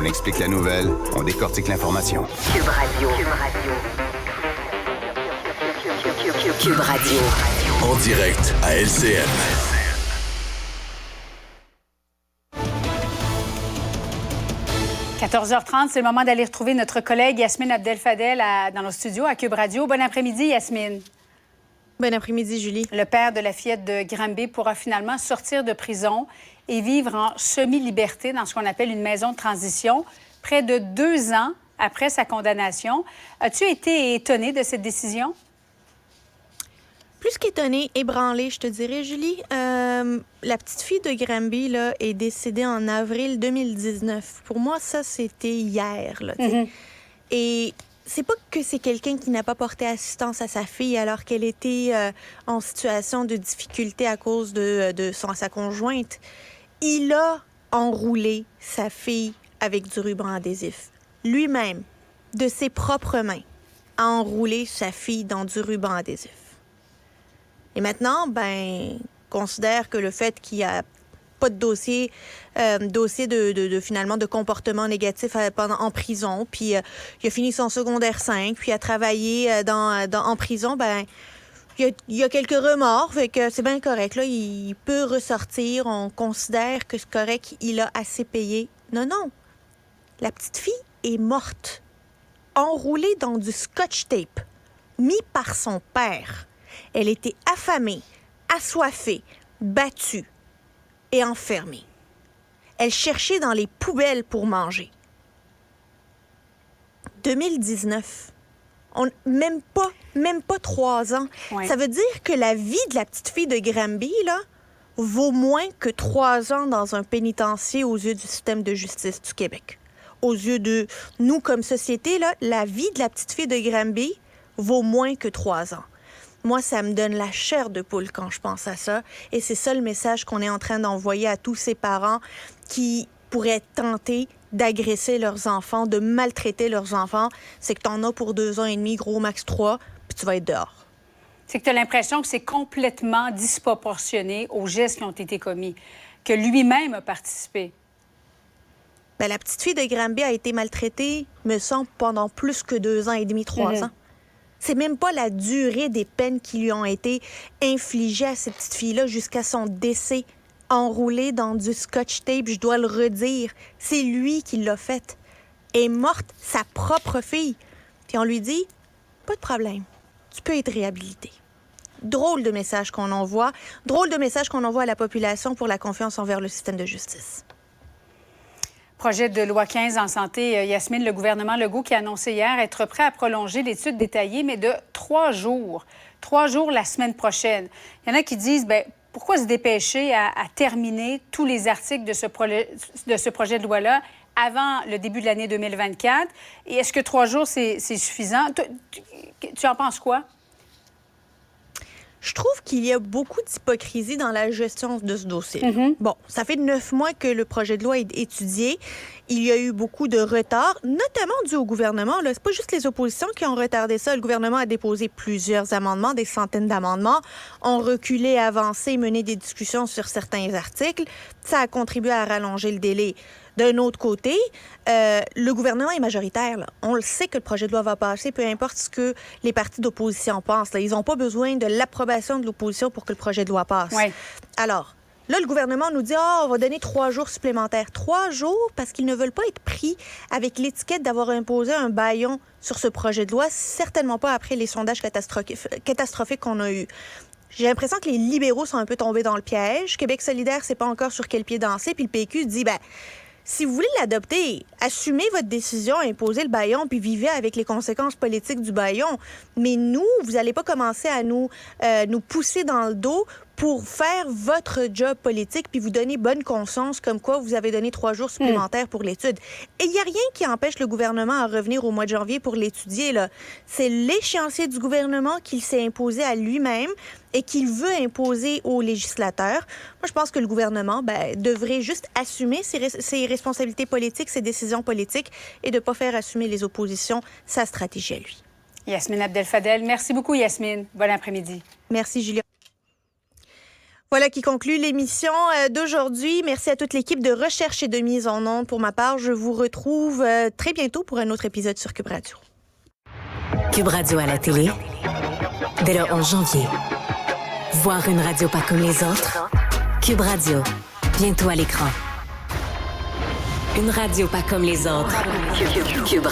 On explique la nouvelle, on décortique l'information. Cube Radio. Cube Radio. En direct à LCN. – 14h30, c'est le moment d'aller retrouver notre collègue Yasmine Abdel-Fadel dans nos studios à Cube Radio. Bon après-midi, Yasmine. Bon après-midi, Julie. Le père de la fillette de Granby pourra finalement sortir de prison et vivre en semi-liberté dans ce qu'on appelle une maison de transition, près de 2 ans après sa condamnation. As-tu été étonnée de cette décision? Plus qu'étonnée, ébranlée, je te dirais, Julie. La petite fille de Granby là, est décédée en avril 2019. Pour moi, ça, c'était hier. Là, Et c'est pas que c'est quelqu'un qui n'a pas porté assistance à sa fille alors qu'elle était en situation de difficulté à cause de sa conjointe. Il a enroulé sa fille avec du ruban adhésif. Lui-même, de ses propres mains, a enroulé sa fille dans du ruban adhésif. Et maintenant, considère que le fait qu'il n'y a pas de dossier finalement de comportement négatif en prison, puis il a fini son secondaire 5, puis a travaillé en prison, il y a quelques remords, fait que c'est bien correct. Là, il peut ressortir, on considère que c'est correct, il a assez payé. Non. La petite fille est morte, enroulée dans du scotch tape, mis par son père. Elle était affamée, assoiffée, battue et enfermée. Elle cherchait dans les poubelles pour manger. 2019. Même pas 3 ans. Oui. Ça veut dire que la vie de la petite fille de Granby, là, vaut moins que 3 ans dans un pénitencier aux yeux du système de justice du Québec. Aux yeux de nous comme société, là, la vie de la petite fille de Granby vaut moins que 3 ans. Moi, ça me donne la chair de poule quand je pense à ça. Et c'est ça le message qu'on est en train d'envoyer à tous ces parents qui pourraient tenter d'agresser leurs enfants, de maltraiter leurs enfants. C'est que t'en as pour 2 ans et demi, gros max 3, puis tu vas être dehors. C'est que tu as l'impression que c'est complètement disproportionné aux gestes qui ont été commis, que lui-même a participé. La petite fille de Granby a été maltraitée, me semble, pendant plus que 2 ans et demi, 3 ans. C'est même pas la durée des peines qui lui ont été infligées à cette petite fille-là jusqu'à son décès, enroulée dans du scotch tape, je dois le redire. C'est lui qui l'a fait. Est morte sa propre fille. Puis on lui dit, pas de problème, tu peux être réhabilité. Drôle de message qu'on envoie. Drôle de message qu'on envoie à la population pour la confiance envers le système de justice. Projet de loi 15 en santé, Yasmine, le gouvernement Legault qui a annoncé hier être prêt à prolonger l'étude détaillée, mais de 3 jours. 3 jours la semaine prochaine. Il y en a qui disent, pourquoi se dépêcher à terminer tous les articles de ce projet de loi-là avant le début de l'année 2024? Et est-ce que 3 jours, c'est suffisant? Tu en penses quoi? Je trouve qu'il y a beaucoup d'hypocrisie dans la gestion de ce dossier. Bon, ça fait 9 mois que le projet de loi est étudié. Il y a eu beaucoup de retard, notamment dû au gouvernement. Là, c'est pas juste les oppositions qui ont retardé ça. Le gouvernement a déposé plusieurs amendements, des centaines d'amendements, ont reculé, avancé, mené des discussions sur certains articles. Ça a contribué à rallonger le délai. D'un autre côté, le gouvernement est majoritaire. Là. On le sait que le projet de loi va passer, peu importe ce que les partis d'opposition pensent. Là. Ils n'ont pas besoin de l'approbation de l'opposition pour que le projet de loi passe. Oui. Alors, là, le gouvernement nous dit on va donner 3 jours supplémentaires. 3 jours parce qu'ils ne veulent pas être pris avec l'étiquette d'avoir imposé un bâillon sur ce projet de loi, certainement pas après les sondages catastrophiques qu'on a eus. J'ai l'impression que les libéraux sont un peu tombés dans le piège. Québec solidaire, c'est pas encore sur quel pied danser. Puis le PQ dit, si vous voulez l'adopter, assumez votre décision, imposez le bâillon, puis vivez avec les conséquences politiques du bâillon. Mais nous, vous n'allez pas commencer à nous pousser dans le dos pour faire votre job politique puis vous donner bonne conscience comme quoi vous avez donné 3 jours supplémentaires pour l'étude. Et il n'y a rien qui empêche le gouvernement à revenir au mois de janvier pour l'étudier. Là. C'est l'échéancier du gouvernement qu'il s'est imposé à lui-même et qu'il veut imposer aux législateurs. Moi, je pense que le gouvernement devrait juste assumer ses responsabilités politiques, ses décisions politiques et de ne pas faire assumer les oppositions sa stratégie à lui. Yasmine Abdel-Fadel, merci beaucoup, Yasmine. Bon après-midi. Merci, Julia. Voilà qui conclut l'émission d'aujourd'hui. Merci à toute l'équipe de recherche et de mise en onde. Pour ma part, je vous retrouve très bientôt pour un autre épisode sur Cube Radio. Cube Radio à la télé, dès le 11 janvier. Voir une radio pas comme les autres? Cube Radio, bientôt à l'écran. Une radio pas comme les autres. Cube